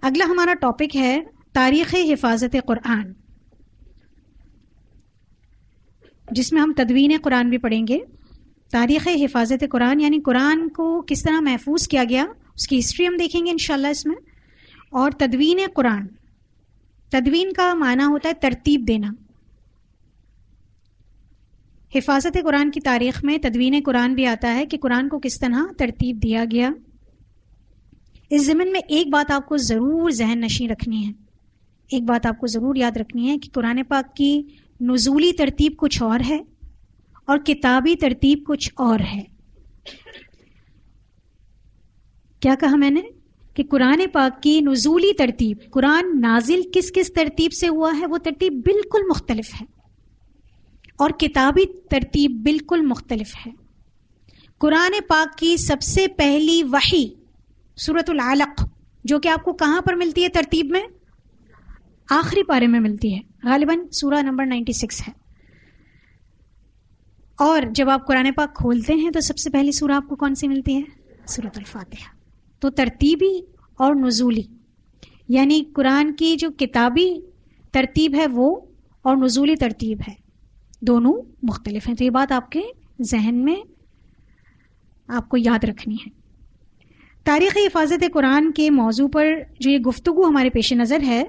اگلا ہمارا ٹاپک ہے تاریخ حفاظت قرآن، جس میں ہم تدوین قرآن بھی پڑھیں گے۔ تاریخ حفاظت قرآن یعنی قرآن کو کس طرح محفوظ کیا گیا، اس کی ہسٹری ہم دیکھیں گے انشاءاللہ اس میں۔ اور تدوین قرآن، تدوین کا معنی ہوتا ہے ترتیب دینا۔ حفاظت قرآن کی تاریخ میں تدوین قرآن بھی آتا ہے کہ قرآن کو کس طرح ترتیب دیا گیا۔ اس ضمن میں ایک بات آپ کو ضرور ذہن نشین رکھنی ہے، ایک بات آپ کو ضرور یاد رکھنی ہے کہ قرآن پاک کی نزولی ترتیب کچھ اور ہے اور کتابی ترتیب کچھ اور ہے۔ کیا کہا میں نے؟ کہ قرآن پاک کی نزولی ترتیب، قرآن نازل کس کس ترتیب سے ہوا ہے وہ ترتیب بالکل مختلف ہے، اور کتابی ترتیب بالکل مختلف ہے۔ قرآن پاک کی سب سے پہلی وحی سورۃ العلق، جو کہ آپ کو کہاں پر ملتی ہے ترتیب میں؟ آخری پارے میں ملتی ہے، غالباً سورہ نمبر 96 ہے۔ اور جب آپ قرآن پاک کھولتے ہیں تو سب سے پہلی سورہ آپ کو کون سی ملتی ہے؟ سورۃ الفاتحہ۔ تو ترتیبی اور نزولی یعنی قرآن کی جو کتابی ترتیب ہے وہ اور نزولی ترتیب ہے، دونوں مختلف ہیں۔ تو یہ بات آپ کے ذہن میں آپ کو یاد رکھنی ہے۔ تاریخ حفاظت قرآن کے موضوع پر جو یہ گفتگو ہمارے پیش نظر ہے،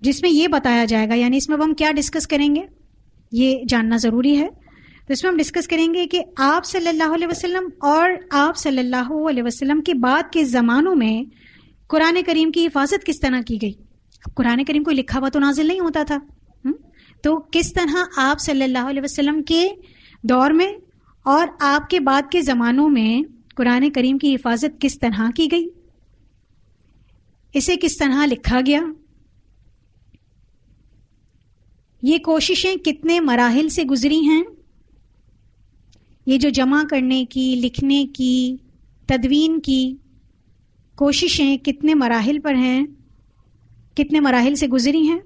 جس میں یہ بتایا جائے گا، یعنی اس میں ہم کیا ڈسکس کریں گے یہ جاننا ضروری ہے۔ تو اس میں ہم ڈسکس کریں گے کہ آپ صلی اللہ علیہ وسلم اور آپ صلی اللہ علیہ وسلم کے بعد کے زمانوں میں قرآن کریم کی حفاظت کس طرح کی گئی۔ اب قرآن کریم کوئی لکھا ہوا تو نازل نہیں ہوتا تھا، تو کس طرح آپ صلی اللہ علیہ وسلم کے دور میں اور آپ کے بعد کے زمانوں میں قرآن کریم کی حفاظت کس طرح کی گئی، اسے کس طرح لکھا گیا، یہ کوششیں کتنے مراحل سے گزری ہیں، یہ جو جمع کرنے کی، لکھنے کی، تدوین کی کوششیں کتنے مراحل پر ہیں، کتنے مراحل سے گزری ہیں۔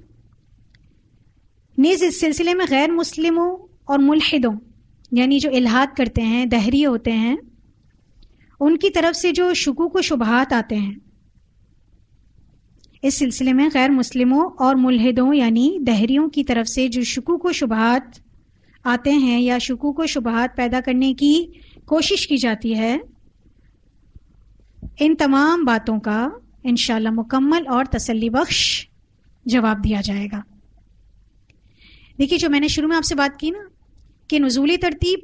نیز اس سلسلے میں غیر مسلموں اور ملحدوں یعنی جو الحاد کرتے ہیں، دہری ہوتے ہیں، ان کی طرف سے جو شکوک و شبہات آتے ہیں، اس سلسلے میں غیر مسلموں اور ملحدوں یعنی دہریوں کی طرف سے جو شکوک و شبہات آتے ہیں یا شکوک و شبہات پیدا کرنے کی کوشش کی جاتی ہے، ان تمام باتوں کا انشاءاللہ مکمل اور تسلی بخش جواب دیا جائے گا۔ دیکھیے، جو میں نے شروع میں آپ سے بات کی نا کہ نزولی ترتیب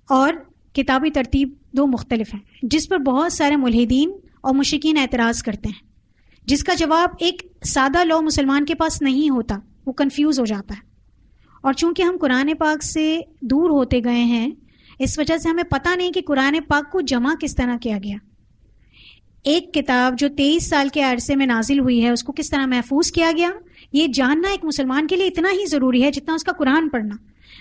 اور کتابی ترتیب دو مختلف ہیں، جس پر بہت سارے ملحدین اور مشرکین اعتراض کرتے ہیں، جس کا جواب ایک سادہ لو مسلمان کے پاس نہیں ہوتا، وہ کنفیوز ہو جاتا ہے۔ اور چونکہ ہم قرآن پاک سے دور ہوتے گئے ہیں، اس وجہ سے ہمیں پتہ نہیں کہ قرآن پاک کو جمع کس طرح کیا گیا۔ ایک کتاب جو 23 سال کے عرصے میں نازل ہوئی ہے، اس کو کس طرح محفوظ کیا گیا، یہ جاننا ایک مسلمان کے لیے اتنا ہی ضروری ہے جتنا اس کا قرآن پڑھنا،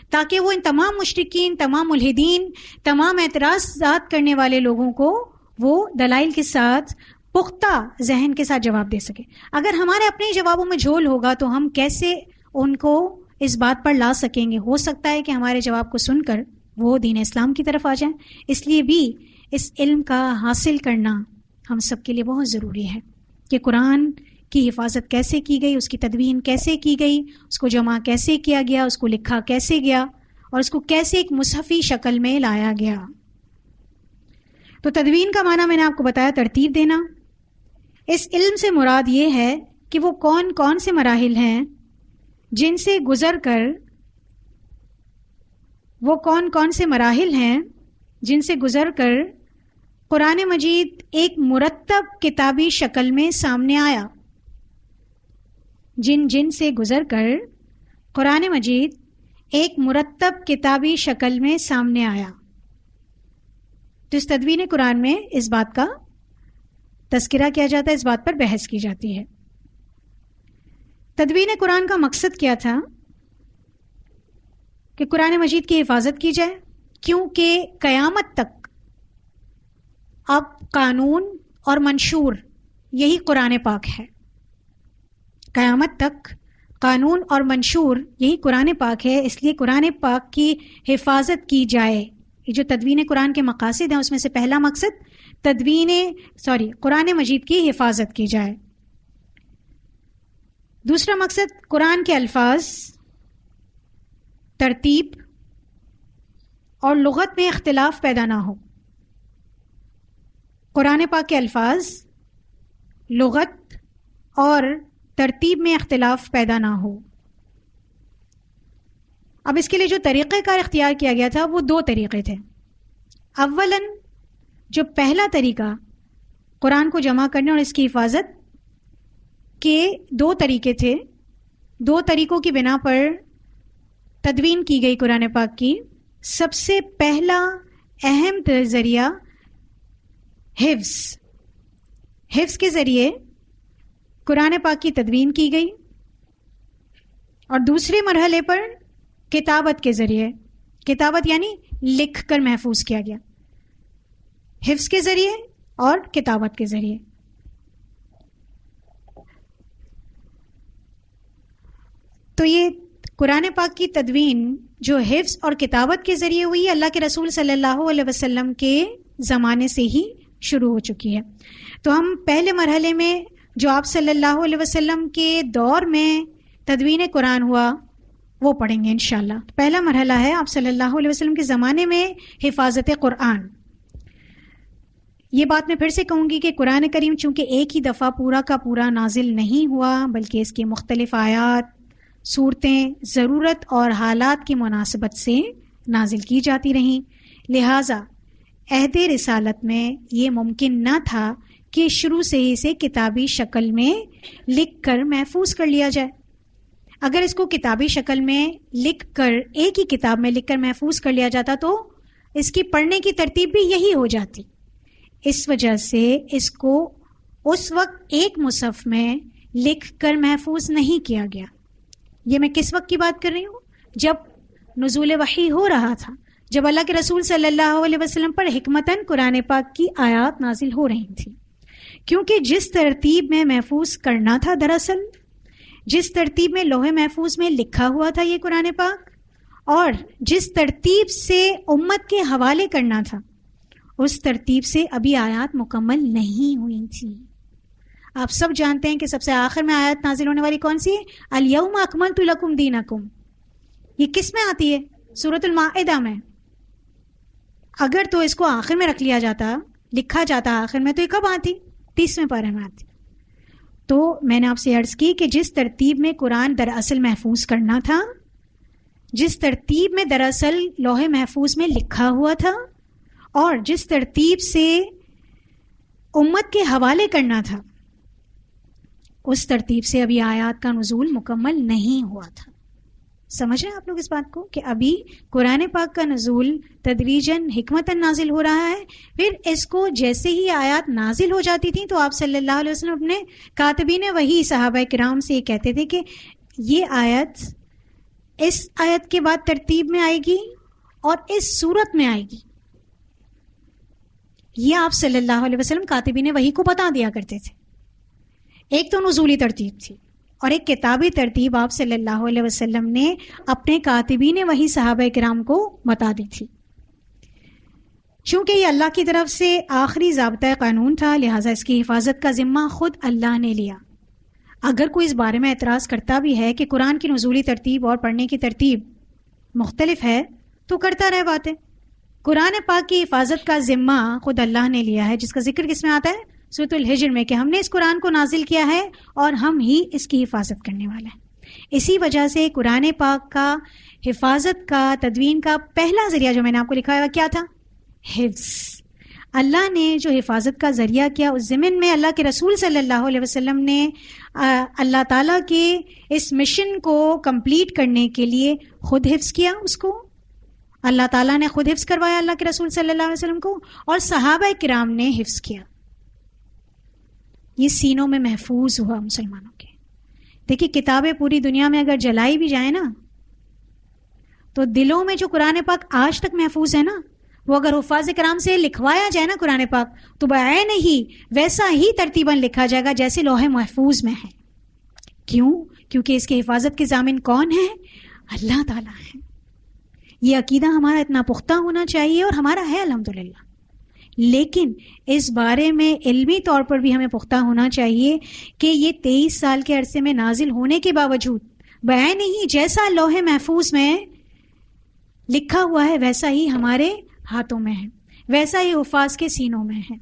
تاکہ وہ ان تمام مشرکین، تمام ملحدین، تمام اعتراضات کرنے والے لوگوں کو وہ دلائل کے ساتھ پختہ ذہن کے ساتھ جواب دے سکے۔ اگر ہمارے اپنے جوابوں میں جھول ہوگا تو ہم کیسے ان کو اس بات پر لا سکیں گے؟ ہو سکتا ہے کہ ہمارے جواب کو سن کر وہ دین اسلام کی طرف آ جائیں۔ اس لیے بھی اس علم کا حاصل کرنا ہم سب کے لیے بہت ضروری ہے کہ قرآن کی حفاظت کیسے کی گئی، اس کی تدوین کیسے کی گئی، اس کو جمع کیسے کیا گیا، اس کو لکھا کیسے گیا، اور اس کو کیسے ایک مصحفی شکل میں لایا گیا۔ تو تدوین کا معنی میں نے آپ کو بتایا ترتیب دینا۔ اس علم سے مراد یہ ہے کہ وہ کون کون سے مراحل ہیں جن سے گزر کر قرآن مجید ایک مرتب کتابی شکل میں سامنے آیا، جن سے گزر کر قرآن مجید ایک مرتب کتابی شکل میں سامنے آیا۔ تو اس تدوین قرآن میں اس بات کا تذکرہ کیا جاتا ہے، اس بات پر بحث کی جاتی ہے۔ تدوین قرآن کا مقصد کیا تھا؟ کہ قرآن مجید کی حفاظت کی جائے، کیونکہ قیامت تک اب قانون اور منشور یہی قرآن پاک ہے۔ قیامت تک قانون اور منشور یہی قرآن پاک ہے، اس لیے قرآن پاک کی حفاظت کی جائے۔ یہ جو تدوین قرآن کے مقاصد ہیں اس میں سے پہلا مقصد قرآن مجید کی حفاظت کی جائے۔ دوسرا مقصد قرآن کے الفاظ، ترتیب اور لغت میں اختلاف پیدا نہ ہو. قرآن پاک کے الفاظ، لغت اور ترتیب میں اختلاف پیدا نہ ہو. اب اس کے لیے جو طریقہ کار اختیار کیا گیا تھا وہ 2 طریقے تھے. اولاً جو پہلا طریقہ قرآن کو جمع کرنے اور اس کی حفاظت کے 2 طریقے تھے. 2 طریقوں کی بنا پر تدوین کی گئی قرآن پاک کی. سب سے پہلا اہم ذریعہ حفظ کے ذریعے قرآن پاک کی تدوین کی گئی، اور دوسرے مرحلے پر کتابت کے ذریعے، کتابت یعنی لکھ کر محفوظ کیا گیا، حفظ کے ذریعے اور کتابت کے ذریعے. تو یہ قرآن پاک کی تدوین جو حفظ اور کتابت کے ذریعے ہوئی، اللہ کے رسول صلی اللہ علیہ وسلم کے زمانے سے ہی شروع ہو چکی ہے. تو ہم پہلے مرحلے میں جو آپ صلی اللہ علیہ وسلم کے دور میں تدوین قرآن ہوا وہ پڑھیں گے انشاءاللہ. پہلا مرحلہ ہے آپ صلی اللہ علیہ وسلم کے زمانے میں حفاظت قرآن. یہ بات میں پھر سے کہوں گی کہ قرآن کریم چونکہ ایک ہی دفعہ پورا کا پورا نازل نہیں ہوا، بلکہ اس کی مختلف آیات، صورتیں ضرورت اور حالات کی مناسبت سے نازل کی جاتی رہیں، لہٰذا عہد رسالت میں یہ ممکن نہ تھا کہ شروع سے ہی اسے کتابی شکل میں لکھ کر محفوظ کر لیا جائے. اگر اس کو کتابی شکل میں لکھ کر ایک ہی کتاب میں لکھ کر محفوظ کر لیا جاتا تو اس کی پڑھنے کی ترتیب بھی یہی ہو جاتی. اس وجہ سے اس کو اس وقت ایک مصحف میں لکھ کر محفوظ نہیں کیا گیا. یہ میں کس وقت کی بات کر رہی ہوں؟ جب نزول وحی ہو رہا تھا، جب اللہ کے رسول صلی اللہ علیہ وسلم پر حکمتاً قرآن پاک کی آیات نازل ہو رہی تھی. کیونکہ جس ترتیب میں محفوظ کرنا تھا، دراصل جس ترتیب میں لوح محفوظ میں لکھا ہوا تھا یہ قرآن پاک، اور جس ترتیب سے امت کے حوالے کرنا تھا، اس ترتیب سے ابھی آیات مکمل نہیں ہوئی تھی. آپ سب جانتے ہیں کہ سب سے آخر میں آیت نازل ہونے والی کون سی ہے؟ الیوم اکملت لکم دینکم. یہ کس میں آتی ہے؟ سورۃ المائدہ میں. اگر تو اس کو آخر میں رکھ لیا جاتا، لکھا جاتا آخر میں، تو یہ کب آتی؟ 30ویں پارے میں آتی. تو میں نے آپ سے عرض کی کہ جس ترتیب میں قرآن دراصل محفوظ کرنا تھا، جس ترتیب میں دراصل لوح محفوظ میں لکھا ہوا تھا، اور جس ترتیب سے امت کے حوالے کرنا تھا، اس ترتیب سے ابھی آیات کا نزول مکمل نہیں ہوا تھا. سمجھ رہے ہیں آپ لوگ اس بات کو کہ ابھی قرآن پاک کا نزول تدریجاً حکمتاً نازل ہو رہا ہے. پھر اس کو جیسے ہی آیات نازل ہو جاتی تھیں تو آپ صلی اللہ علیہ وسلم اپنے کاتبین وحی صحابہ کرام سے یہ کہتے تھے کہ یہ آیت اس آیت کے بعد ترتیب میں آئے گی اور اس صورت میں آئے گی. یہ آپ صلی اللہ علیہ وسلم کاتبین وحی کو بتا دیا کرتے تھے. ایک تو نزولی ترتیب تھی اور ایک کتابی ترتیب آپ صلی اللہ علیہ وسلم نے اپنے کاتبین وحی صحابہ کرام کو بتا دی تھی. چونکہ یہ اللہ کی طرف سے آخری ضابطۂ قانون تھا، لہٰذا اس کی حفاظت کا ذمہ خود اللہ نے لیا. اگر کوئی اس بارے میں اعتراض کرتا بھی ہے کہ قرآن کی نزولی ترتیب اور پڑھنے کی ترتیب مختلف ہے تو کرتا رہے باتیں. قرآن پاک کی حفاظت کا ذمہ خود اللہ نے لیا ہے، جس کا ذکر کس میں آتا ہے؟ سورۃ الحجر میں، کہ ہم نے اس قرآن کو نازل کیا ہے اور ہم ہی اس کی حفاظت کرنے والے ہیں. اسی وجہ سے قرآن پاک کا حفاظت کا، تدوین کا پہلا ذریعہ جو میں نے آپ کو لکھا ہے وہ کیا تھا؟ حفظ. اللہ نے جو حفاظت کا ذریعہ کیا، اس ضمن میں اللہ کے رسول صلی اللہ علیہ وسلم نے اللہ تعالیٰ کے اس مشن کو کمپلیٹ کرنے کے لیے خود حفظ کیا. اس کو اللہ تعالیٰ نے خود حفظ کروایا اللہ کے رسول صلی اللہ علیہ وسلم کو، اور صحابہ کرام نے حفظ کیا. یہ سینوں میں محفوظ ہوا مسلمانوں کے. دیکھیے کتابیں پوری دنیا میں اگر جلائی بھی جائیں نا تو دلوں میں جو قرآن پاک آج تک محفوظ ہے نا، وہ اگر حفاظ کرام سے لکھوایا جائے نا قرآن پاک تو بعین ہی ویسا ہی ترتیباً لکھا جائے گا جیسے لوح محفوظ میں ہے. کیوں؟ کیونکہ اس کی حفاظت کے ضامن کون ہے؟ اللہ تعالیٰ ہے. یہ عقیدہ ہمارا اتنا پختہ ہونا چاہیے، اور ہمارا ہے الحمدللہ، لیکن اس بارے میں علمی طور پر بھی ہمیں پختہ ہونا چاہیے کہ یہ 23 سال کے عرصے میں نازل ہونے کے باوجود بیان نہیں، جیسا لوح محفوظ میں لکھا ہوا ہے ویسا ہی ہمارے ہاتھوں میں ہے، ویسا ہی حفاظ کے سینوں میں ہے۔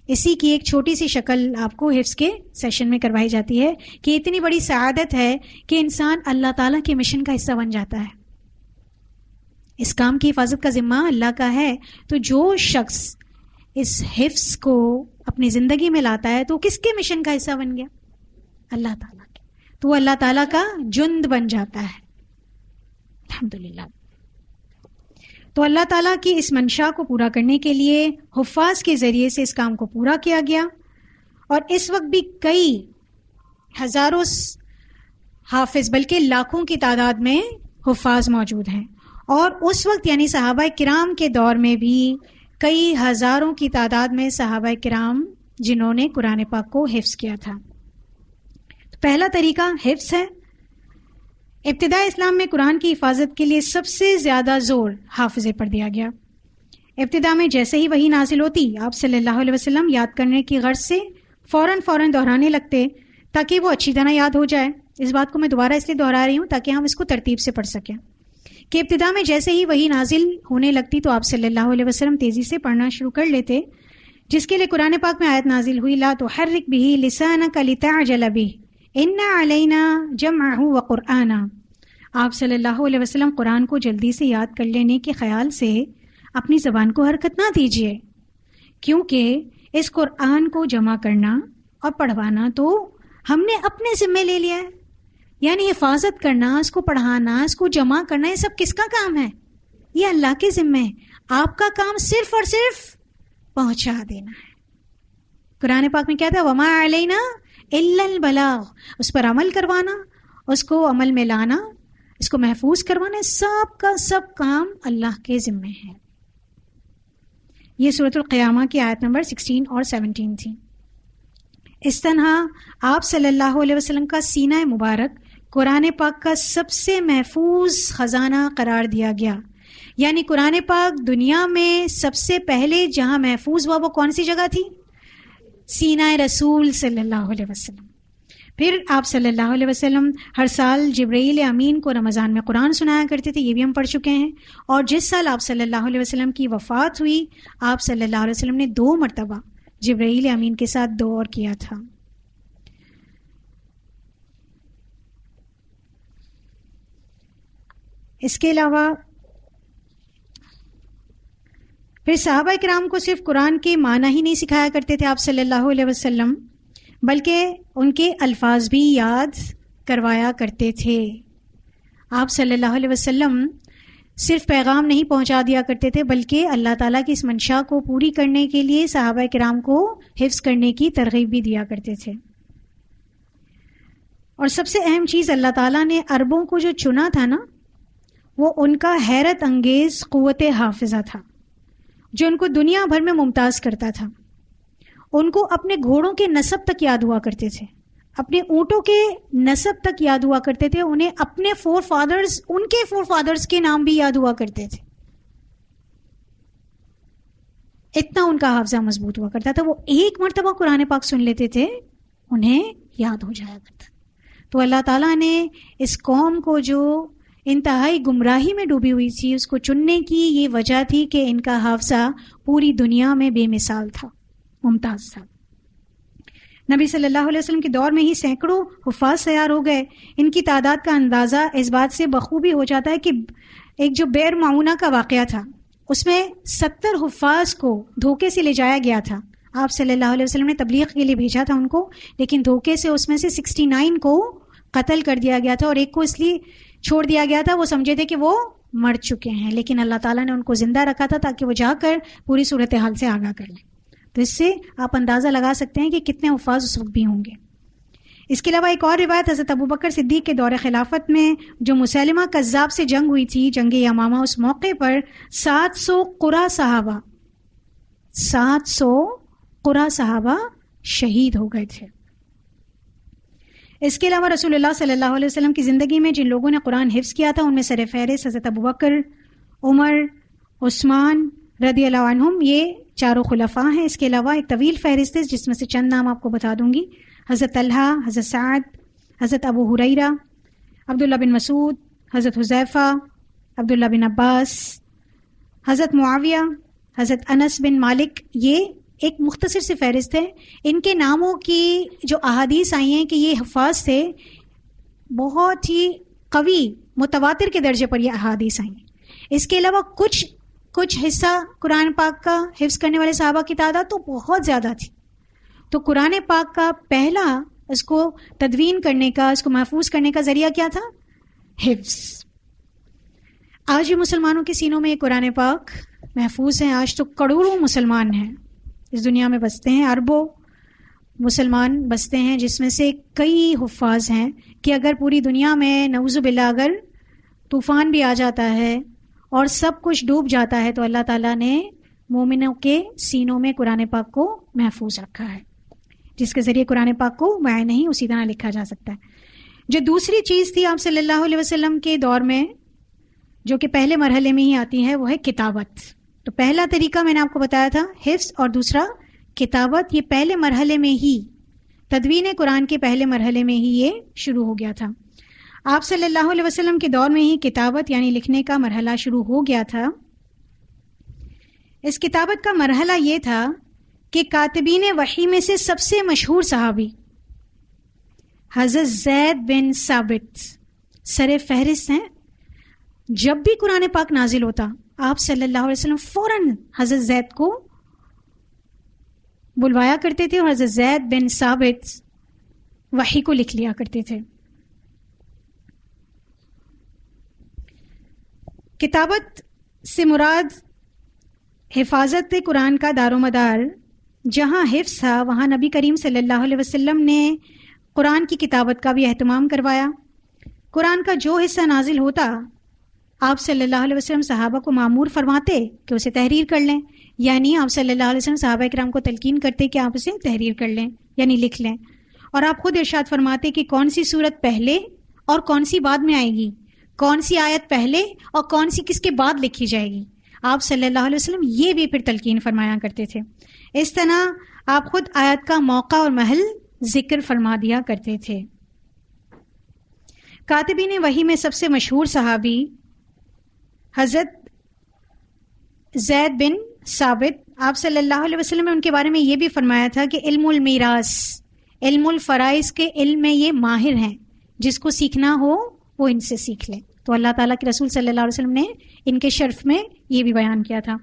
اسی کی ایک چھوٹی سی شکل آپ کو حفظ کے سیشن میں کروائی جاتی ہے کہ اتنی بڑی سعادت ہے کہ انسان اللہ تعالیٰ کے مشن کا حصہ بن جاتا ہے۔ اس کام کی حفاظت کا ذمہ اللہ کا ہے، تو جو شخص اس حفظ کو اپنی زندگی میں لاتا ہے تو کس کے مشن کا حصہ بن گیا؟ اللہ تعالیٰ کے، تو وہ اللہ تعالیٰ کا جند بن جاتا ہے۔ الحمدللہ۔ تو اللہ تعالیٰ کی اس منشا کو پورا کرنے کے لیے حفاظ کے ذریعے سے اس کام کو پورا کیا گیا، اور اس وقت بھی کئی ہزاروں حافظ بلکہ لاکھوں کی تعداد میں حفاظ موجود ہیں، اور اس وقت یعنی صحابہ کرام کے دور میں بھی کئی ہزاروں کی تعداد میں صحابہ کرام جنہوں نے قرآن پاک کو حفظ کیا تھا۔ تو پہلا طریقہ حفظ ہے۔ ابتداء اسلام میں قرآن کی حفاظت کے لیے سب سے زیادہ زور حافظے پر دیا گیا۔ ابتداء میں جیسے ہی وحی نازل ہوتی، آپ صلی اللہ علیہ وسلم یاد کرنے کی غرض سے فوراً دہرانے لگتے تاکہ وہ اچھی طرح یاد ہو جائے۔ اس بات کو میں دوبارہ اس لیے دہرا رہی ہوں تاکہ ہم اس کو ترتیب سے پڑھ سکیں کہ ابتداء میں جیسے ہی وحی نازل ہونے لگتی تو آپ صلی اللہ علیہ وسلم تیزی سے پڑھنا شروع کر لیتے، جس کے لیے قرآن پاک میں آیت نازل ہوئی، لا تحرک بہ لسانک لتعجل بہ ان علینا جمعہ وقرآنہ۔ آپ صلی اللہ علیہ وسلم قرآن کو جلدی سے یاد کر لینے کے خیال سے اپنی زبان کو حرکت نہ دیجیے، کیونکہ اس قرآن کو جمع کرنا اور پڑھوانا تو ہم نے اپنے ذمے لے لیا ہے، یعنی حفاظت کرنا، اس کو پڑھانا، اس کو جمع کرنا، یہ سب کس کا کام ہے؟ یہ اللہ کے ذمے ہے۔ آپ کا کام صرف اور صرف پہنچا دینا ہے۔ قرآن پاک میں کیا تھا؟ وما علینا الا البلاغ، اس پر عمل کروانا، اس کو عمل میں لانا، اس کو محفوظ کروانا، سب کا سب کام اللہ کے ذمے ہے۔ یہ سورۃ القیامہ کی آیت نمبر 16 اور 17 تھی۔ اس طرح آپ صلی اللہ علیہ وسلم کا سینہ مبارک قرآن پاک کا سب سے محفوظ خزانہ قرار دیا گیا، یعنی قرآن پاک دنیا میں سب سے پہلے جہاں محفوظ ہوا وہ کون سی جگہ تھی؟ سینہ رسول صلی اللہ علیہ وسلم۔ پھر آپ صلی اللہ علیہ وسلم ہر سال جبرائیل امین کو رمضان میں قرآن سنایا کرتے تھے، یہ بھی ہم پڑھ چکے ہیں۔ اور جس سال آپ صلی اللہ علیہ وسلم کی وفات ہوئی، آپ صلی اللہ علیہ وسلم نے 2 مرتبہ جبرائیل امین کے ساتھ دور کیا تھا۔ اس کے علاوہ پھر صحابہ کرام کو صرف قرآن کے معنی ہی نہیں سکھایا کرتے تھے آپ صلی اللہ علیہ وسلم، بلکہ ان کے الفاظ بھی یاد کروایا کرتے تھے۔ آپ صلی اللہ علیہ وسلم صرف پیغام نہیں پہنچا دیا کرتے تھے، بلکہ اللہ تعالیٰ کی اس منشا کو پوری کرنے کے لیے صحابہ کرام کو حفظ کرنے کی ترغیب بھی دیا کرتے تھے۔ اور سب سے اہم چیز، اللہ تعالیٰ نے عربوں کو جو چنا تھا نا، وہ ان کا حیرت انگیز قوت حافظہ تھا جو ان کو دنیا بھر میں ممتاز کرتا تھا۔ ان کو اپنے گھوڑوں کے نسب تک یاد ہوا کرتے تھے، اپنے اونٹوں کے نسب تک یاد ہوا کرتے تھے، انہیں اپنے فور فادرز کے نام بھی یاد ہوا کرتے تھے۔ اتنا ان کا حافظہ مضبوط ہوا کرتا تھا، وہ ایک مرتبہ قرآن پاک سن لیتے تھے انہیں یاد ہو جایا کرتا۔ تو اللہ تعالیٰ نے اس قوم کو جو انتہائی گمراہی میں ڈوبی ہوئی تھی، اس کو چننے کی یہ وجہ تھی کہ ان کا حافظہ پوری دنیا میں بے مثال تھا، ممتاز تھا۔ نبی صلی اللہ علیہ وسلم کے دور میں ہی سینکڑوں حفاظ تیار ہو گئے۔ ان کی تعداد کا اندازہ اس بات سے بخوبی ہو جاتا ہے کہ ایک جو بئر معونہ کا واقعہ تھا، اس میں 70 حفاظ کو دھوکے سے لے جایا گیا تھا۔ آپ صلی اللہ علیہ وسلم نے تبلیغ کے لیے بھیجا تھا ان کو، لیکن دھوکے سے اس میں سے 69 کو قتل کر دیا گیا تھا، اور ایک کو اس لیے چھوڑ دیا گیا تھا، وہ سمجھے تھے کہ وہ مر چکے ہیں، لیکن اللہ تعالیٰ نے ان کو زندہ رکھا تھا تاکہ وہ جا کر پوری صورتحال سے آگاہ کر لیں۔ تو اس سے آپ اندازہ لگا سکتے ہیں کہ کتنے حفاظ اس وقت بھی ہوں گے۔ اس کے علاوہ ایک اور روایت حضرت ابوبکر صدیق کے دور خلافت میں جو مسیلمہ کذاب سے جنگ ہوئی تھی، جنگ یمامہ، اس موقع پر 700 قرہ صحابہ شہید ہو گئے تھے۔ اس کے علاوہ رسول اللہ صلی اللہ علیہ وسلم کی زندگی میں جن لوگوں نے قرآن حفظ کیا تھا، ان میں سر فہرست حضرت ابوبکر، عمر، عثمان رضی اللہ عنہم، یہ چاروں خلفاء ہیں. اس کے علاوہ ایک طویل فہرست ہے جس میں سے چند نام آپ کو بتا دوں گی. حضرت طلحہ، حضرت سعد، حضرت ابو ہریرہ، عبداللہ بن مسعود، حضرت حذیفہ، عبداللہ بن عباس، حضرت معاویہ، حضرت انس بن مالک. یہ ایک مختصر سی فہرست ہے. ان کے ناموں کی جو احادیث آئی ہیں کہ یہ حفاظ تھے، بہت ہی قوی متواتر کے درجے پر یہ احادیث آئی ہیں. اس کے علاوہ کچھ حصہ قرآن پاک کا حفظ کرنے والے صحابہ کی تعداد تو بہت زیادہ تھی. تو قرآن پاک کا پہلا اس کو تدوین کرنے کا، اس کو محفوظ کرنے کا ذریعہ کیا تھا؟ حفظ. آج بھی مسلمانوں کے سینوں میں یہ قرآن پاک محفوظ ہیں. آج تو کروڑوں مسلمان ہیں اس دنیا میں بستے ہیں، اربوں مسلمان بستے ہیں، جس میں سے کئی حفاظ ہیں کہ اگر پوری دنیا میں نعوذ باللہ اگر طوفان بھی آ جاتا ہے اور سب کچھ ڈوب جاتا ہے تو اللہ تعالیٰ نے مومنوں کے سینوں میں قرآن پاک کو محفوظ رکھا ہے، جس کے ذریعے قرآن پاک کو وعی نہیں اسی طرح لکھا جا سکتا ہے. جو دوسری چیز تھی آپ صلی اللہ علیہ وسلم کے دور میں، جو کہ پہلے مرحلے میں ہی آتی ہے، وہ ہے کتابت. تو پہلا طریقہ میں نے آپ کو بتایا تھا حفظ، اور دوسرا کتابت. یہ پہلے مرحلے میں ہی، تدوین قرآن کے پہلے مرحلے میں ہی یہ شروع ہو گیا تھا. آپ صلی اللہ علیہ وسلم کے دور میں ہی کتابت یعنی لکھنے کا مرحلہ شروع ہو گیا تھا. اس کتابت کا مرحلہ یہ تھا کہ کاتبین وحی میں سے سب سے مشہور صحابی حضرت زید بن ثابت سر فہرست ہیں. جب بھی قرآن پاک نازل ہوتا آپ صلی اللہ علیہ وسلم فوراً حضرت زید کو بلوایا کرتے تھے اور حضرت زید بن ثابت وحی کو لکھ لیا کرتے تھے. کتابت سے مراد حفاظت قرآن کا دار و مدار جہاں حفظ تھا وہاں نبی کریم صلی اللہ علیہ وسلم نے قرآن کی کتابت کا بھی اہتمام کروایا. قرآن کا جو حصہ نازل ہوتا آپ صلی اللہ علیہ وسلم صحابہ کو مامور فرماتے کہ اسے تحریر کر لیں، یعنی آپ صلی اللہ علیہ وسلم صحابہ کرام کو تلقین کرتے کہ آپ اسے تحریر کر لیں یعنی لکھ لیں. اور آپ خود ارشاد فرماتے کہ کون سی صورت پہلے اور کون سی بعد میں آئے گی، کون سی آیت پہلے اور کون سی کس کے بعد لکھی جائے گی. آپ صلی اللہ علیہ وسلم یہ بھی پھر تلقین فرمایا کرتے تھے. اس طرح آپ خود آیت کا موقع اور محل ذکر فرما دیا کرتے تھے. کاتبین وحی میں سب سے مشہور صحابی حضرت زید بن ثابت، آپ صلی اللہ علیہ وسلم نے ان کے بارے میں یہ بھی فرمایا تھا کہ علم المیراث، علم الفرائض کے علم میں یہ ماہر ہیں، جس کو سیکھنا ہو وہ ان سے سیکھ لے. تو اللہ تعالیٰ کے رسول صلی اللہ علیہ وسلم نے ان کے شرف میں یہ بھی بیان کیا تھا.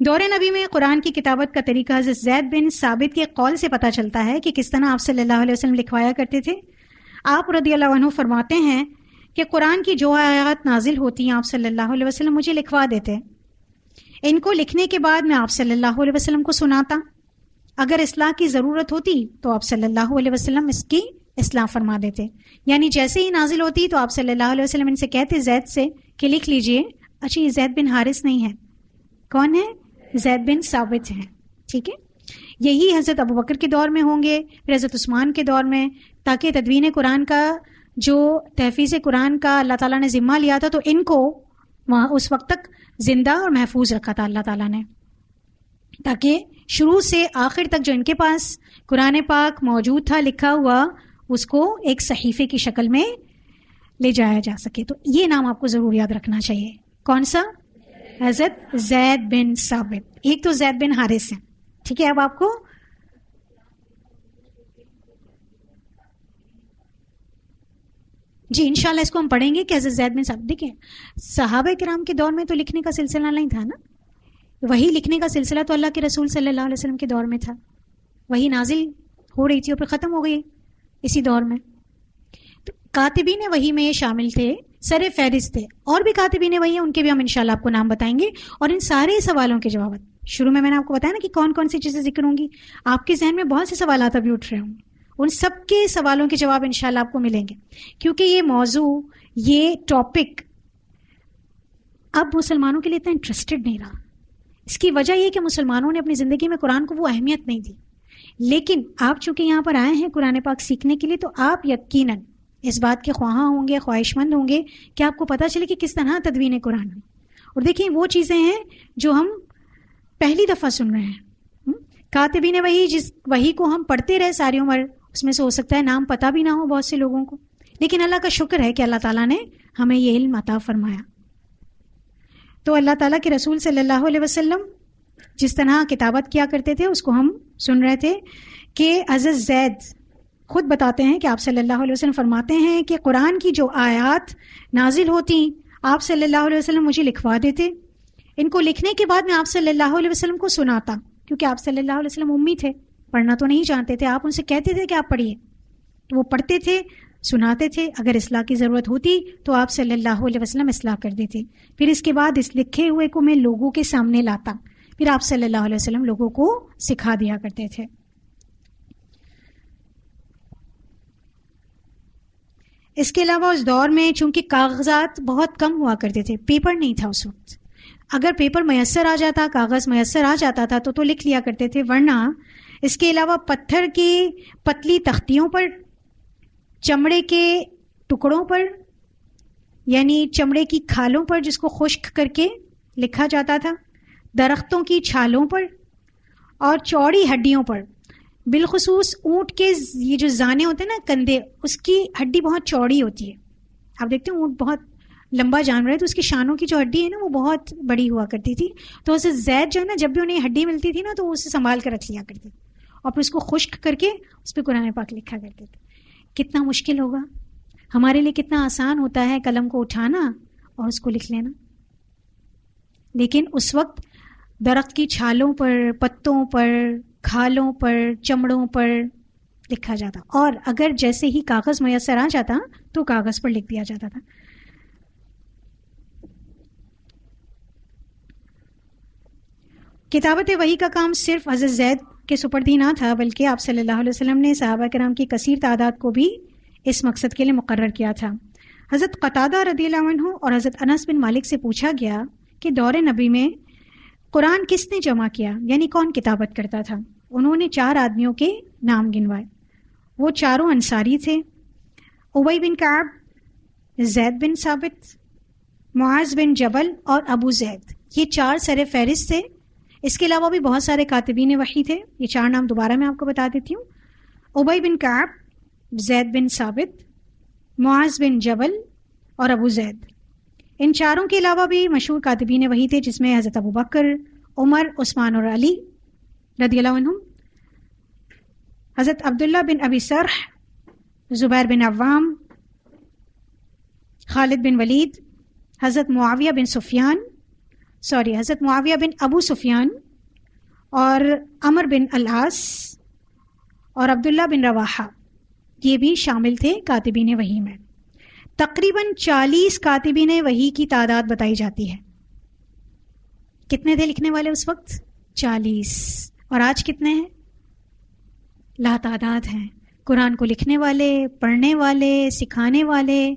دور نبی میں قرآن کی کتابت کا طریقہ حضرت زید بن ثابت کے قول سے پتہ چلتا ہے کہ کس طرح آپ صلی اللہ علیہ وسلم لکھوایا کرتے تھے. آپ رضی اللہ عنہ فرماتے ہیں کہ قرآن کی جو آیات نازل ہوتی ہیں آپ صلی اللہ علیہ وسلم مجھے لکھوا دیتے. ان کو لکھنے کے بعد میں آپ صلی اللہ علیہ وسلم کو سناتا. اگر اصلاح کی ضرورت ہوتی تو آپ صلی اللہ علیہ وسلم اس کی اصلاح فرما دیتے. یعنی جیسے ہی نازل ہوتی تو آپ صلی اللہ علیہ وسلم ان سے کہتے زید سے کہ لکھ لیجئے. اچھا یہ زید بن حارث نہیں ہے، کون ہے؟ زید بن ثابت ہیں. ٹھیک ہے، یہی حضرت ابو بکر کے دور میں ہوں گے، پھر حضرت عثمان کے دور میں، تاکہ تدوین قرآن کا جو تحفیظ قرآن کا اللہ تعالیٰ نے ذمہ لیا تھا تو ان کو وہاں اس وقت تک زندہ اور محفوظ رکھا تھا اللہ تعالیٰ نے، تاکہ شروع سے آخر تک جو ان کے پاس قرآن پاک موجود تھا لکھا ہوا اس کو ایک صحیفے کی شکل میں لے جایا جا سکے. تو یہ نام آپ کو ضرور یاد رکھنا چاہیے. کون سا؟ حضرت زید بن ثابت. ایک تو زید بن حارث ہے. ٹھیک ہے، اب آپ کو جی انشاءاللہ اس کو ہم پڑھیں گے کہ حضرت زید بن ثابت. دیکھیں صحابہ کرام کے دور میں تو لکھنے کا سلسلہ نہیں تھا نا، وہی لکھنے کا سلسلہ تو اللہ کے رسول صلی اللہ علیہ وسلم کے دور میں تھا. وہی نازل ہو رہی تھی اور پھر ختم ہو گئی اسی دور میں. تو کاتبین وحی میں یہ شامل تھے، سر فہرست تھے. اور بھی کاتبین وحی ہیں، ان کے بھی ہم انشاءاللہ آپ کو نام بتائیں گے. اور ان سارے سوالوں کے جوابات شروع میں نے آپ کو بتایا نا کہ کون کون سی چیزیں ذکر ہوں گی. آپ کے ذہن میں بہت سے سوالات ابھی اٹھ رہے ہوں گے، ان سب کے سوالوں کے جواب انشاءاللہ آپ کو ملیں گے. کیونکہ یہ موضوع، یہ ٹاپک اب مسلمانوں کے لیے اتنا انٹرسٹڈ نہیں رہا. اس کی وجہ یہ کہ مسلمانوں نے اپنی زندگی میں قرآن کو وہ اہمیت نہیں دی. لیکن آپ چونکہ یہاں پر آئے ہیں قرآن پاک سیکھنے کے لیے، تو آپ یقیناً اس بات کے خواہاں ہوں گے، خواہش مند ہوں گے کہ آپ کو پتہ چلے کہ کس طرح تدوین قرآن ہے. اور دیکھیں وہ چیزیں ہیں جو ہم پہلی دفعہ سن رہے ہیں. کاتبین وحی، جس وحی کو ہم پڑھتے رہے ساری عمر، اس میں سے ہو سکتا ہے نام پتہ بھی نہ ہو بہت سے لوگوں کو، لیکن اللہ کا شکر ہے کہ اللہ تعالیٰ نے ہمیں یہ علم عطا فرمایا. تو اللہ تعالیٰ کے رسول صلی اللہ علیہ وسلم جس طرح کتابت کیا کرتے تھے اس کو ہم سن رہے تھے کہ حضرت زید خود بتاتے ہیں کہ آپ صلی اللہ علیہ وسلم فرماتے ہیں کہ قرآن کی جو آیات نازل ہوتی آپ صلی اللہ علیہ وسلم مجھے لکھوا دیتے، ان کو لکھنے کے بعد میں آپ صلی اللہ علیہ وسلم کو سناتا، کیونکہ آپ صلی اللہ علیہ وسلم امی تھے، پڑھنا تو نہیں جانتے تھے. آپ ان سے کہتے تھے کہ آپ پڑھیے تو وہ پڑھتے تھے، سناتے تھے. اگر اصلاح کی ضرورت ہوتی تو آپ صلی اللہ علیہ وسلم اصلاح کر دیتے. پھر اس کے بعد اس لکھے ہوئے کو میں لوگوں کے سامنے لاتا، پھر آپ صلی اللہ علیہ وسلم لوگوں کو سکھا دیا کرتے تھے. اس کے علاوہ اس دور میں چونکہ کاغذات بہت کم ہوا کرتے تھے، پیپر نہیں تھا اس وقت. اگر پیپر میسر آ جاتا، کاغذ میسر آ جاتا تھا تو لکھ لیا کرتے تھے، ورنہ اس کے علاوہ پتھر کی پتلی تختیوں پر، چمڑے کے ٹکڑوں پر، یعنی چمڑے کی کھالوں پر جس کو خشک کر کے لکھا جاتا تھا، درختوں کی چھالوں پر اور چوڑی ہڈیوں پر. بالخصوص اونٹ کے یہ جو زانے ہوتے ہیں نا، کندھے، اس کی ہڈی بہت چوڑی ہوتی ہے. آپ دیکھتے ہیں اونٹ بہت لمبا جانور ہے تو اس کی شانوں کی جو ہڈی ہے نا وہ بہت بڑی ہوا کرتی تھی. تو اسے زید جو ہے نا، جب بھی انہیں ہڈی ملتی تھی نا تو اسے سنبھال کر رکھ لیا کرتے تھے اور پھر اس کو خشک کر کے اس پہ قرآن پاک لکھا کرتے تھے. کتنا مشکل ہوگا ہمارے لیے، کتنا آسان ہوتا ہے قلم کو اٹھانا اور اس کو لکھ لینا، لیکن اس وقت درخت کی چھالوں پر، پتوں پر، کھالوں پر، چمڑوں پر لکھا جاتا، اور اگر جیسے ہی کاغذ میسر آ جاتا تو کاغذ پر لکھ دیا جاتا تھا. کتابت وحی کا کام صرف حضرت زید کے سپرد ہی نہ تھا، بلکہ آپ صلی اللہ علیہ وسلم نے صحابہ کرام کی کثیر تعداد کو بھی اس مقصد کے لیے مقرر کیا تھا. حضرت قتادہ رضی اللہ عنہ اور حضرت انس بن مالک سے پوچھا گیا کہ دور نبی میں قرآن کس نے جمع کیا، یعنی کون کتابت کرتا تھا. انہوں نے 4 آدمیوں کے نام گنوائے. وہ چاروں انصاری تھے، ابی بن کعب، زید بن ثابت، معاذ بن جبل اور ابو زید. یہ 4 سر فہرست تھے. اس کے علاوہ بھی بہت سارے کاتبین وحی تھے. یہ 4 نام دوبارہ میں آپ کو بتا دیتی ہوں. ابی بن کعب، زید بن ثابت، معاذ بن جبل اور ابو زید. ان 4 کے علاوہ بھی مشہور کاتبین وحی تھے، جس میں حضرت ابو بکر، عمر، عثمان اور علی رضی اللہ عنہم، حضرت عبداللہ بن ابی سرح، زبیر بن عوام، خالد بن ولید، حضرت معاویہ بن ابو سفیان اور عمر بن العاص اور عبداللہ بن رواحہ. یہ بھی شامل تھے کاتبین وحی میں. تقریباً 40 کاتبین وحی کی تعداد بتائی جاتی ہے. کتنے تھے لکھنے والے اس وقت؟ 40. اور آج کتنے ہیں؟ لا تعداد ہیں. قرآن کو لکھنے والے، پڑھنے والے، سکھانے والے،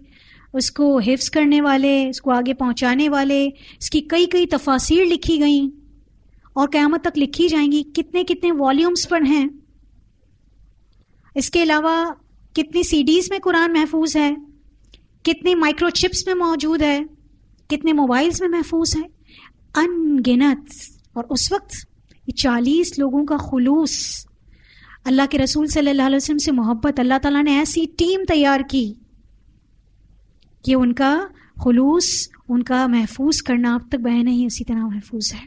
اس کو حفظ کرنے والے، اس کو آگے پہنچانے والے. اس کی کئی تفاسیر لکھی گئیں اور قیامت تک لکھی جائیں گی. کتنے والیومز پر ہیں. اس کے علاوہ کتنی CDs میں قرآن محفوظ ہے، کتنے مائکرو چپس میں موجود ہے، کتنے موبائلز میں محفوظ ہے، ان گنت. اور اس وقت یہ 40 لوگوں کا خلوص، اللہ کے رسول صلی اللہ علیہ وسلم سے محبت، اللہ تعالیٰ نے ایسی ٹیم تیار کی کہ ان کا خلوص، ان کا محفوظ کرنا اب تک بیان نہیں اسی طرح محفوظ ہے.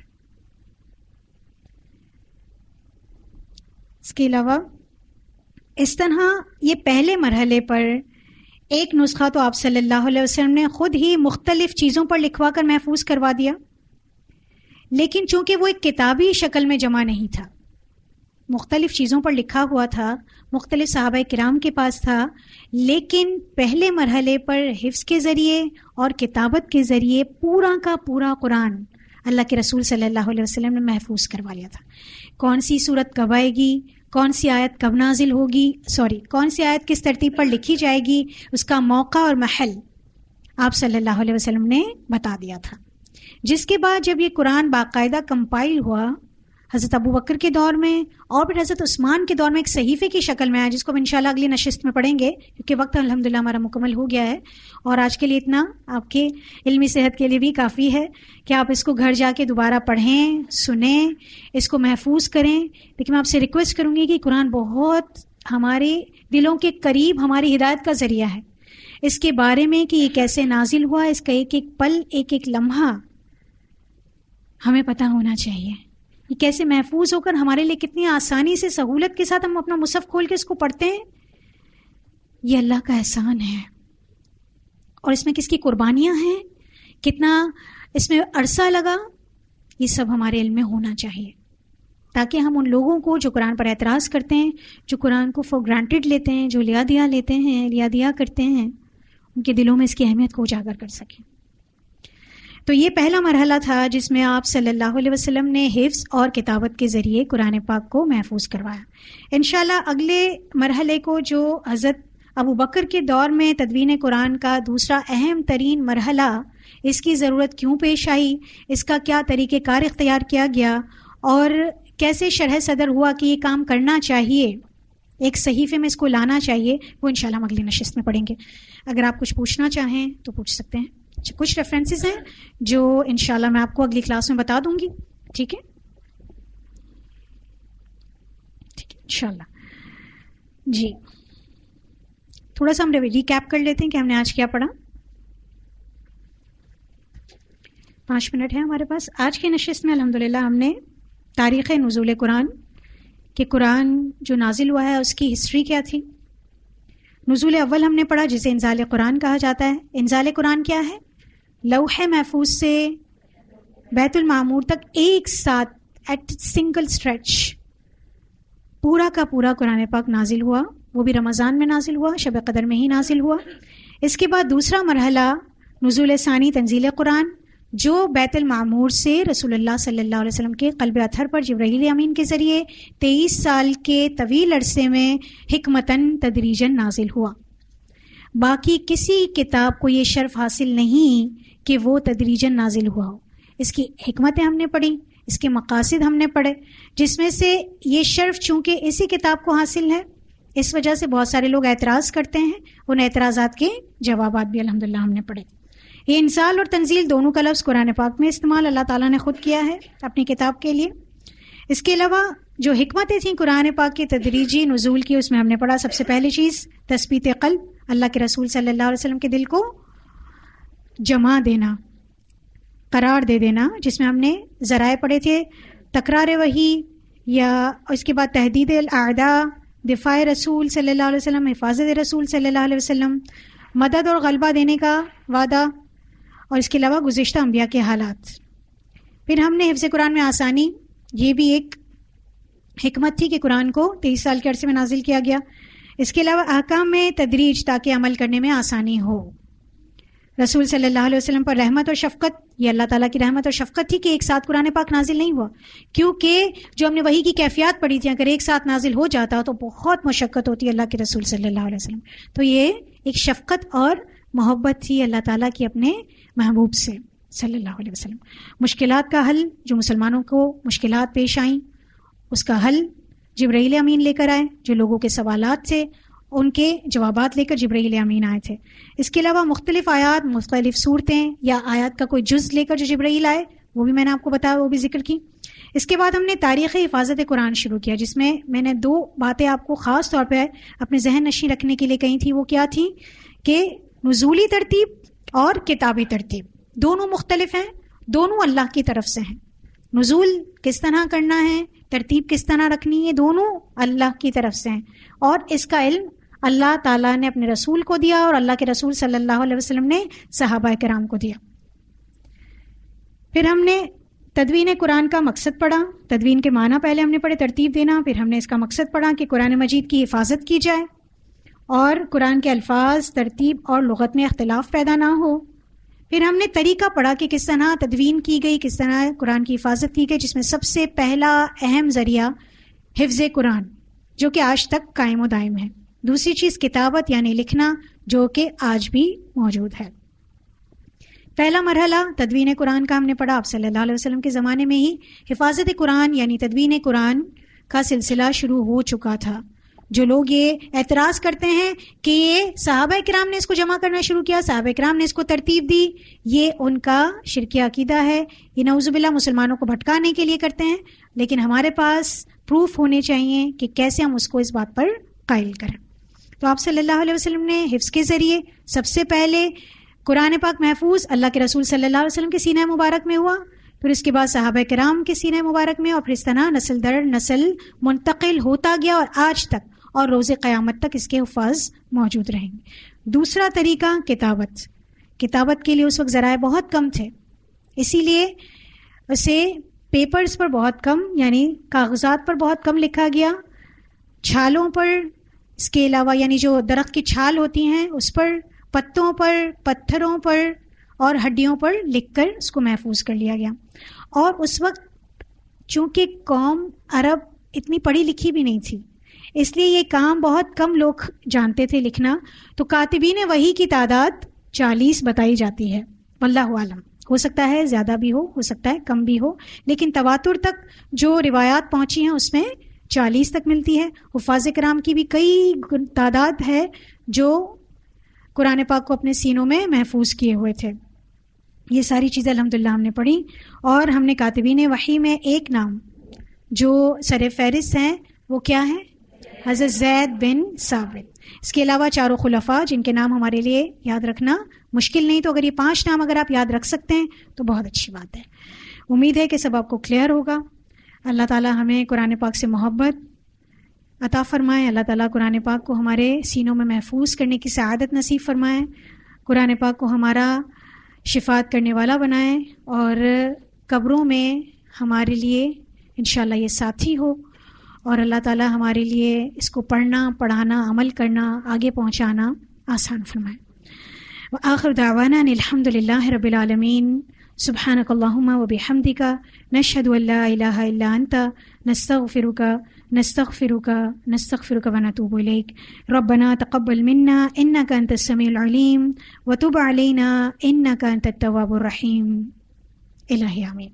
اس کے علاوہ اس طرح یہ پہلے مرحلے پر ایک نسخہ تو آپ صلی اللہ علیہ وسلم نے خود ہی مختلف چیزوں پر لکھوا کر محفوظ کروا دیا، لیکن چونکہ وہ ایک کتابی شکل میں جمع نہیں تھا، مختلف چیزوں پر لکھا ہوا تھا، مختلف صحابہ کرام کے پاس تھا، لیکن پہلے مرحلے پر حفظ کے ذریعے اور کتابت کے ذریعے پورا کا پورا قرآن اللہ کے رسول صلی اللہ علیہ وسلم نے محفوظ کروا لیا تھا. کون سی صورت کب آئے گی، کون سی آیت کب نازل ہوگی، کون سی آیت کس ترتیب پر لکھی جائے گی، اس کا موقع اور محل آپ صلی اللہ علیہ وسلم نے بتا دیا تھا. جس کے بعد جب یہ قرآن باقاعدہ کمپائل ہوا حضرت ابو بکر کے دور میں اور پھر حضرت عثمان کے دور میں ایک صحیفے کی شکل میں آیا، جس کو ہم انشاءاللہ اگلی نشست میں پڑھیں گے، کیونکہ وقت الحمدللہ ہمارا مکمل ہو گیا ہے، اور آج کے لیے اتنا آپ کے علمی صحت کے لیے بھی کافی ہے کہ آپ اس کو گھر جا کے دوبارہ پڑھیں، سنیں، اس کو محفوظ کریں. لیکن میں آپ سے ریکویسٹ کروں گی کہ قرآن بہت ہمارے دلوں کے قریب ہماری ہدایت کا ذریعہ ہے. اس کے بارے میں کہ یہ کیسے نازل ہوا، اس کا ایک ایک پل، ایک ایک لمحہ ہمیں پتہ ہونا چاہیے. یہ کیسے محفوظ ہو کر ہمارے لیے کتنی آسانی سے، سہولت کے ساتھ ہم اپنا مصحف کھول کے اس کو پڑھتے ہیں. یہ اللہ کا احسان ہے. اور اس میں کس کی قربانیاں ہیں، کتنا اس میں عرصہ لگا، یہ سب ہمارے علم میں ہونا چاہیے، تاکہ ہم ان لوگوں کو جو قرآن پر اعتراض کرتے ہیں، جو قرآن کو فور گرانٹیڈ لیتے ہیں، جو لیا دیا کرتے ہیں، ان کے دلوں میں اس کی اہمیت کو اجاگر کر سکیں. تو یہ پہلا مرحلہ تھا جس میں آپ صلی اللہ علیہ وسلم نے حفظ اور کتابت کے ذریعے قرآن پاک کو محفوظ کروایا. انشاءاللہ اگلے مرحلے کو، جو حضرت ابو بکر کے دور میں تدوین قرآن کا دوسرا اہم ترین مرحلہ، اس کی ضرورت کیوں پیش آئی، اس کا کیا طریقہ کار اختیار کیا گیا، اور کیسے شرح صدر ہوا کہ یہ کام کرنا چاہیے، ایک صحیفے میں اس کو لانا چاہیے، وہ انشاءاللہ ہم اگلی نشست میں پڑھیں گے. اگر آپ کچھ پوچھنا چاہیں تو پوچھ سکتے ہیں. کچھ ریفرنسز ہیں جو انشاءاللہ میں آپ کو اگلی کلاس میں بتا دوں گی. ٹھیک ہے انشاءاللہ. جی تھوڑا سا ہم ریکیپ کر لیتے ہیں کہ ہم نے آج کیا پڑھا. 5 منٹ ہے ہمارے پاس. آج کی نشست میں الحمدللہ ہم نے تاریخ نزول قرآن، کہ قرآن جو نازل ہوا ہے اس کی ہسٹری کیا تھی. نزول اول ہم نے پڑھا جسے انزال قرآن کہا جاتا ہے. انزال قرآن کیا ہے؟ لوح محفوظ سے بیت المعمور تک ایک ساتھ ایٹ سنگل اسٹریچ پورا کا پورا قرآن پاک نازل ہوا. وہ بھی رمضان میں نازل ہوا، شب قدر میں ہی نازل ہوا. اس کے بعد دوسرا مرحلہ نزول ثانی تنزیل قرآن، جو بیت المعمور سے رسول اللہ صلی اللہ علیہ وسلم کے قلب اطہر پر جبرائیل امین کے ذریعے 23 سال کے طویل عرصے میں حکمتاً تدریجاً نازل ہوا. باقی کسی کتاب کو یہ شرف حاصل نہیں کہ وہ تدریجاً نازل ہوا ہو. اس کی حکمتیں ہم نے پڑھی، اس کے مقاصد ہم نے پڑھے، جس میں سے یہ شرف چونکہ اسی کتاب کو حاصل ہے، اس وجہ سے بہت سارے لوگ اعتراض کرتے ہیں. ان اعتراضات کے جوابات بھی الحمدللہ ہم نے پڑھے. یہ انزال اور تنزیل دونوں کا لفظ قرآن پاک میں استعمال اللہ تعالیٰ نے خود کیا ہے اپنی کتاب کے لیے. اس کے علاوہ جو حکمتیں تھیں قرآن پاک کے تدریجی نزول کی، اس میں ہم نے پڑھا سب سے پہلی چیز تثبیت قلب، اللہ کے رسول صلی اللہ علیہ وسلم کے دل کو جمع دینا، قرار دے دینا، جس میں ہم نے ذرائع پڑھے تھے، تکرار وحی، یا اس کے بعد تحدید الاعداء، دفاع رسول صلی اللہ علیہ وسلم، حفاظت رسول صلی اللہ علیہ وسلم، مدد اور غلبہ دینے کا وعدہ، اور اس کے علاوہ گزشتہ انبیاء کے حالات. پھر ہم نے حفظ قرآن میں آسانی، یہ بھی ایک حکمت تھی کہ قرآن کو 23 سال کے عرصے میں نازل کیا گیا. اس کے علاوہ احکام میں تدریج تاکہ عمل کرنے میں آسانی ہو. رسول صلی اللہ علیہ وسلم پر رحمت اور شفقت، یہ اللہ تعالیٰ کی رحمت اور شفقت تھی کہ ایک ساتھ قرآن پاک نازل نہیں ہوا، کیونکہ جو ہم نے وحی کی کیفیات پڑھی تھی، اگر ایک ساتھ نازل ہو جاتا تو بہت مشقت ہوتی اللہ کے رسول صلی اللہ علیہ وسلم. تو یہ ایک شفقت اور محبت تھی اللہ تعالیٰ کی اپنے محبوب سے صلی اللہ علیہ وسلم. مشکلات کا حل، جو مسلمانوں کو مشکلات پیش آئیں، اس کا حل جبرائیل امین لے کر آئے، جو لوگوں کے سوالات تھے ان کے جوابات لے کر جبرائیل امین آئے تھے. اس کے علاوہ مختلف آیات، مختلف صورتیں یا آیات کا کوئی جز لے کر جو جبرائیل آئے، وہ بھی میں نے آپ کو بتایا، وہ بھی ذکر کی. اس کے بعد ہم نے تاریخ حفاظت قرآن شروع کیا، جس میں میں نے 2 باتیں آپ کو خاص طور پہ اپنے ذہن نشین رکھنے کے لیے کہی تھی. وہ کیا تھیں کہ نزولی ترتیب اور کتابی ترتیب دونوں مختلف ہیں، دونوں اللہ کی طرف سے ہیں. نزول کس طرح کرنا ہے، ترتیب کس طرح رکھنی ہے، دونوں اللہ کی طرف سے ہیں، اور اس کا علم اللہ تعالیٰ نے اپنے رسول کو دیا اور اللہ کے رسول صلی اللہ علیہ وسلم نے صحابہ کرام کو دیا. پھر ہم نے تدوین قرآن کا مقصد پڑھا. تدوین کے معنی پہلے ہم نے پڑھے، ترتیب دینا. پھر ہم نے اس کا مقصد پڑھا کہ قرآن مجید کی حفاظت کی جائے اور قرآن کے الفاظ، ترتیب اور لغت میں اختلاف پیدا نہ ہو. پھر ہم نے طریقہ پڑھا کہ کس طرح تدوین کی گئی، کس طرح قرآن کی حفاظت کی گئی، جس میں سب سے پہلا اہم ذریعہ حفظ قرآن، جو کہ آج تک قائم و دائم ہے. دوسری چیز کتابت یعنی لکھنا، جو کہ آج بھی موجود ہے. پہلا مرحلہ تدوین قرآن کا ہم نے پڑھا. آپ صلی اللہ علیہ وسلم کے زمانے میں ہی حفاظت قرآن یعنی تدوین قرآن کا سلسلہ شروع ہو چکا تھا. جو لوگ یہ اعتراض کرتے ہیں کہ یہ صحابہ کرام نے اس کو جمع کرنا شروع کیا، صحابہ کرام نے اس کو ترتیب دی، یہ ان کا شرکی عقیدہ ہے. یہ نعوذ باللہ مسلمانوں کو بھٹکانے کے لیے کرتے ہیں، لیکن ہمارے پاس پروف ہونے چاہیے کہ کیسے ہم اس کو اس بات پر قائل کریں. تو آپ صلی اللہ علیہ وسلم نے حفظ کے ذریعے سب سے پہلے قرآن پاک محفوظ اللہ کے رسول صلی اللہ علیہ وسلم کے سینہ مبارک میں ہوا، پھر اس کے بعد صحابہ کرام کے سینہ مبارک میں، اور پھر اس طرح نسل در نسل منتقل ہوتا گیا اور آج تک اور روز قیامت تک اس کے حفاظ موجود رہیں گے. دوسرا طریقہ کتابت کے لیے اس وقت ذرائع بہت کم تھے، اسی لیے اسے پیپرز پر بہت کم یعنی کاغذات پر بہت کم لکھا گیا، چھالوں پر، اس کے علاوہ یعنی جو درخت کی چھال ہوتی ہیں اس پر، پتوں پر، پتھروں پر اور ہڈیوں پر لکھ کر اس کو محفوظ کر لیا گیا. اور اس وقت چونکہ قوم عرب اتنی پڑھی لکھی بھی نہیں تھی، اس لیے یہ کام بہت کم لوگ جانتے تھے لکھنا. تو کاتبین وحی کی تعداد 40 بتائی جاتی ہے، واللہ عالم. ہو سکتا ہے زیادہ بھی ہو سکتا ہے کم بھی ہو، لیکن تواتر تک جو روایات پہنچی ہیں اس میں 40 تک ملتی ہے. حفاظ کرام کی بھی کئی تعداد ہے جو قرآن پاک کو اپنے سینوں میں محفوظ کیے ہوئے تھے. یہ ساری چیزیں الحمدللہ ہم نے پڑھی. اور ہم نے کاتبین وحی میں ایک نام جو سر فہرست ہیں وہ کیا ہے؟ حضرت زید بن ثابت. اس کے علاوہ چاروں خلفاء جن کے نام ہمارے لیے یاد رکھنا مشکل نہیں، تو اگر یہ 5 نام اگر آپ یاد رکھ سکتے ہیں تو بہت اچھی بات ہے. امید ہے کہ سب آپ کو کلیئر ہوگا. اللہ تعالی ہمیں قرآن پاک سے محبت عطا فرمائے. اللہ تعالیٰ قرآن پاک کو ہمارے سینوں میں محفوظ کرنے کی سعادت نصیب فرمائے. قرآن پاک کو ہمارا شفاعت کرنے والا بنائے اور قبروں میں ہمارے لیے انشاءاللہ یہ ساتھی ہو، اور اللہ تعالیٰ ہمارے لیے اس کو پڑھنا، پڑھانا، عمل کرنا، آگے پہنچانا آسان فرمائے. وآخر دعوانا ان الحمد للہ رب العالمین. سبحانک اللہم وبحمدک نشہد ان لا الہ الا انت نستغفرک ونتوب الیک. ربنا تقبل منا انک انت السمیع العلیم وتب علینا انک انت التواب الرحیم. الہی آمین.